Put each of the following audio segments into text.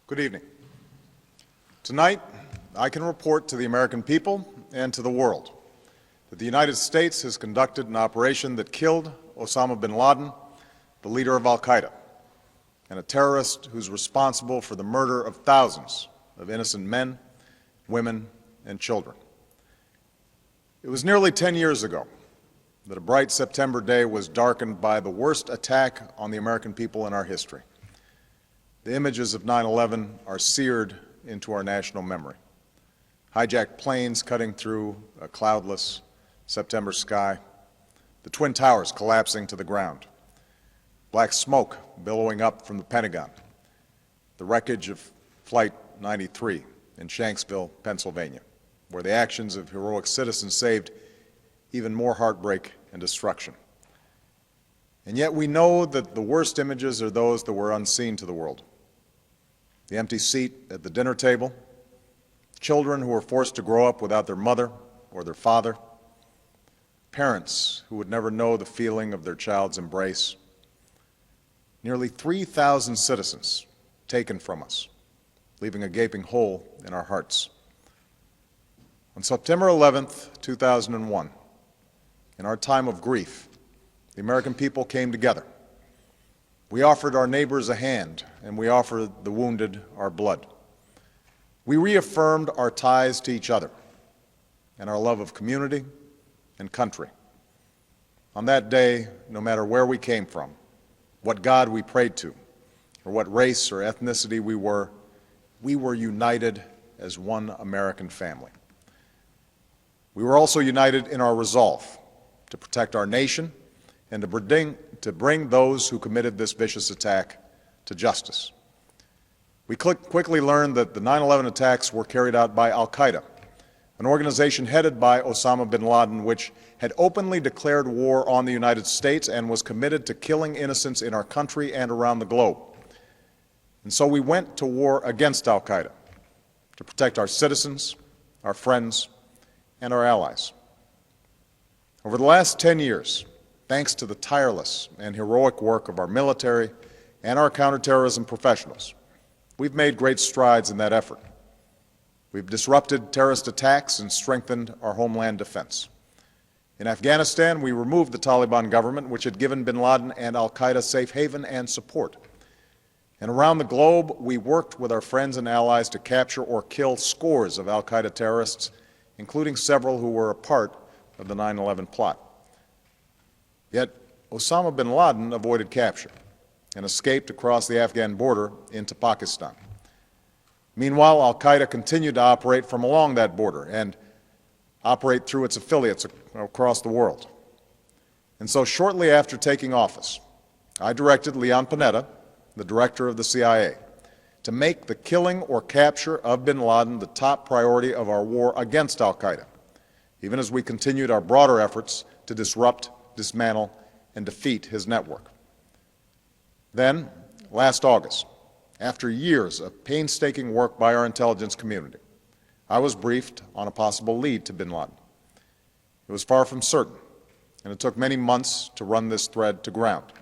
Good evening. Tonight, I can report to the American people and to the world that the United States has conducted an operation that killed Osama Bin Laden, the leader of al-Qaeda, and a terrorist who's responsible for the murder of thousands of innocent men, women, and children. It was nearly 10 years ago that a bright September day was darkened by the worst attack on the American people in our history. The images of 9/11 are seared into our national memory. Hijacked planes cutting through a cloudless September sky, the Twin Towers collapsing to the ground, black smoke billowing up from the Pentagon, the wreckage of Flight 93 in Shanksville, Pennsylvania, where the actions of heroic citizens saved even more heartbreak and destruction. And yet we know that the worst images are those that were unseen to the world. The empty seat at the dinner table, children who were forced to grow up without their mother or their father, parents who would never know the feeling of their child's embrace, nearly 3,000 citizens taken from us, leaving a gaping hole in our hearts. On September 11th, 2001, in our time of grief, the American people came together. We offered our neighbors a hand, and we offered the wounded our blood. We reaffirmed our ties to each other and our love of community and country. On that day, no matter where we came from, what God we prayed to, or what race or ethnicity we were united as one American family. We were also united in our resolve to protect our nation and to bring those who committed this vicious attack to justice. We quickly learned that the 9/11 attacks were carried out by al-Qaeda, an organization headed by Osama Bin Laden, which had openly declared war on the United States and was committed to killing innocents in our country and around the globe. And so we went to war against al-Qaeda to protect our citizens, our friends, and our allies. Over the last 10 years, thanks to the tireless and heroic work of our military and our counterterrorism professionals, we've made great strides in that effort. We've disrupted terrorist attacks and strengthened our homeland defense. In Afghanistan, we removed the Taliban government, which had given bin Laden and al-Qaeda safe haven and support. And around the globe, we worked with our friends and allies to capture or kill scores of al-Qaeda terrorists, including several who were a part of the 9/11 plot. Yet Osama bin Laden avoided capture and escaped across the Afghan border into Pakistan. Meanwhile, al-Qaeda continued to operate from along that border and operate through its affiliates across the world. And so shortly after taking office, I directed Leon Panetta, the director of the CIA, to make the killing or capture of bin Laden the top priority of our war against al-Qaeda, even as we continued our broader efforts to disrupt, dismantle, and defeat his network. Then, last August, after years of painstaking work by our intelligence community, I was briefed on a possible lead to bin Laden. It was far from certain, and it took many months to run this thread to ground.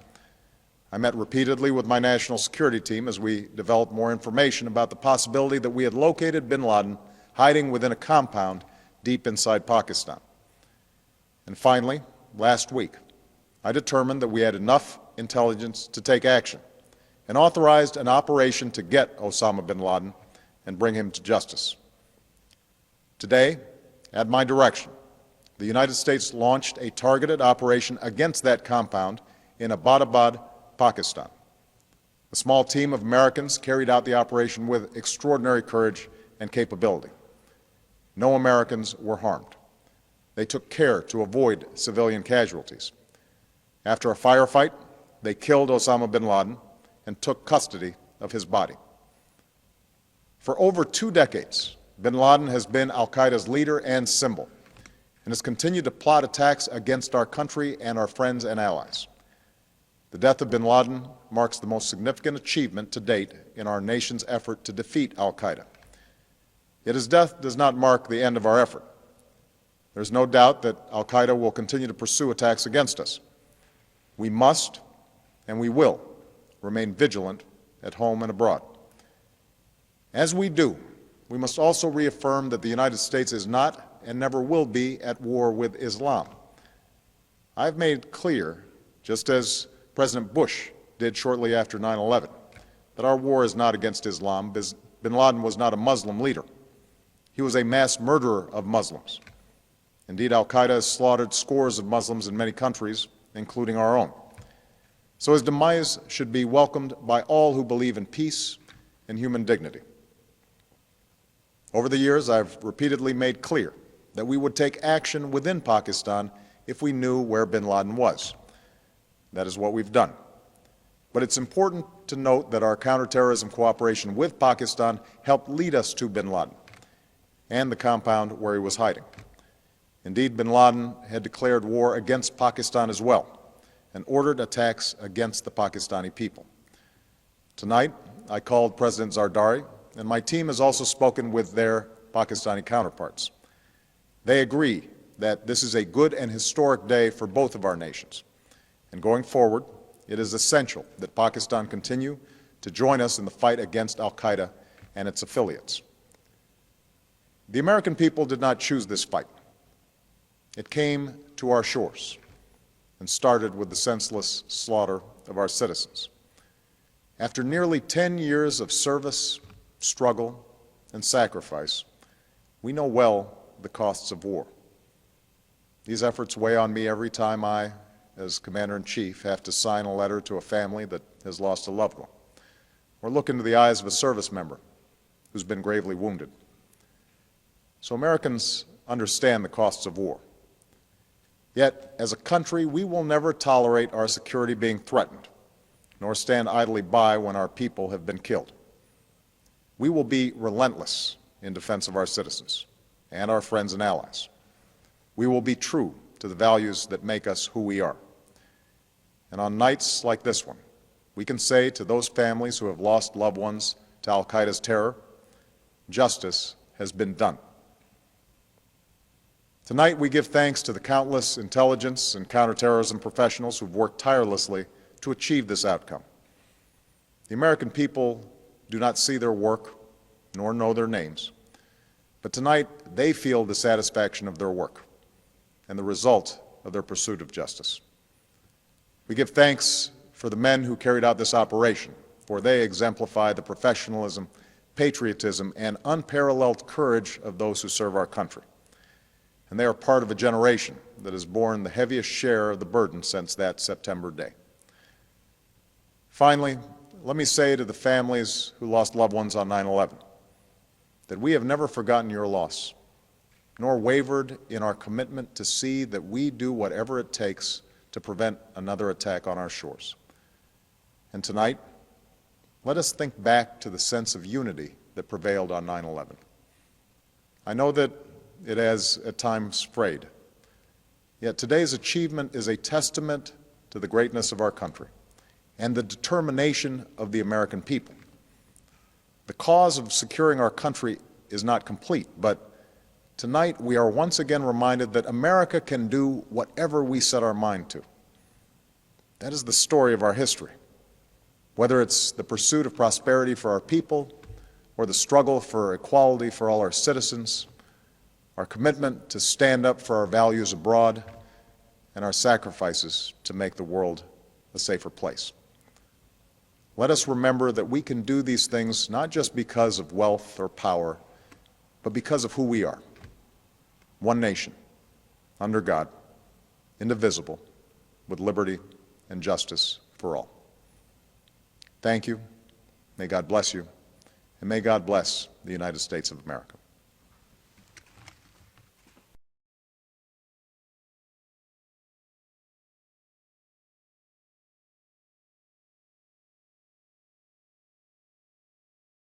I met repeatedly with my national security team as we developed more information about the possibility that we had located bin Laden hiding within a compound deep inside Pakistan. And finally, last week, I determined that we had enough intelligence to take action and authorized an operation to get Osama bin Laden and bring him to justice. Today, at my direction, the United States launched a targeted operation against that compound in Abbottabad, Pakistan. A small team of Americans carried out the operation with extraordinary courage and capability. No Americans were harmed. They took care to avoid civilian casualties. After a firefight, they killed Osama bin Laden and took custody of his body. For over 2 decades, bin Laden has been al-Qaeda's leader and symbol, and has continued to plot attacks against our country and our friends and allies. The death of bin Laden marks the most significant achievement to date in our nation's effort to defeat al-Qaeda. Yet his death does not mark the end of our effort. There is no doubt that al-Qaeda will continue to pursue attacks against us. We must and we will remain vigilant at home and abroad. As we do, we must also reaffirm that the United States is not and never will be at war with Islam. I've made clear, just as President Bush did shortly after 9/11, that our war is not against Islam. Bin Laden was not a Muslim leader. He was a mass murderer of Muslims. Indeed, al-Qaeda has slaughtered scores of Muslims in many countries, including our own. So his demise should be welcomed by all who believe in peace and human dignity. Over the years, I've repeatedly made clear that we would take action within Pakistan if we knew where bin Laden was. That is what we've done. But it's important to note that our counterterrorism cooperation with Pakistan helped lead us to bin Laden and the compound where he was hiding. Indeed, bin Laden had declared war against Pakistan as well and ordered attacks against the Pakistani people. Tonight, I called President Zardari, and my team has also spoken with their Pakistani counterparts. They agree that this is a good and historic day for both of our nations. And going forward, it is essential that Pakistan continue to join us in the fight against al-Qaeda and its affiliates. The American people did not choose this fight. It came to our shores and started with the senseless slaughter of our citizens. After nearly 10 years of service, struggle, and sacrifice, we know well the costs of war. These efforts weigh on me every time I, as Commander-in-Chief, have to sign a letter to a family that has lost a loved one, or look into the eyes of a service member who's been gravely wounded. So Americans understand the costs of war. Yet, as a country, we will never tolerate our security being threatened, nor stand idly by when our people have been killed. We will be relentless in defense of our citizens and our friends and allies. We will be true to the values that make us who we are. And on nights like this one, we can say to those families who have lost loved ones to al-Qaeda's terror, justice has been done. Tonight, we give thanks to the countless intelligence and counterterrorism professionals who've worked tirelessly to achieve this outcome. The American people do not see their work, nor know their names, but tonight they feel the satisfaction of their work and the result of their pursuit of justice. We give thanks for the men who carried out this operation, for they exemplify the professionalism, patriotism, and unparalleled courage of those who serve our country. And they are part of a generation that has borne the heaviest share of the burden since that September day. Finally, let me say to the families who lost loved ones on 9/11 that we have never forgotten your loss, nor wavered in our commitment to see that we do whatever it takes to prevent another attack on our shores. And tonight, let us think back to the sense of unity that prevailed on 9/11. I know that it has at times frayed, yet today's achievement is a testament to the greatness of our country and the determination of the American people. The cause of securing our country is not complete, but tonight we are once again reminded that America can do whatever we set our mind to. That is the story of our history. Whether it's the pursuit of prosperity for our people or the struggle for equality for all our citizens, our commitment to stand up for our values abroad, and our sacrifices to make the world a safer place. Let us remember that we can do these things not just because of wealth or power, but because of who we are. One nation, under God, indivisible, with liberty and justice for all. Thank you. May God bless you, and may God bless the United States of America.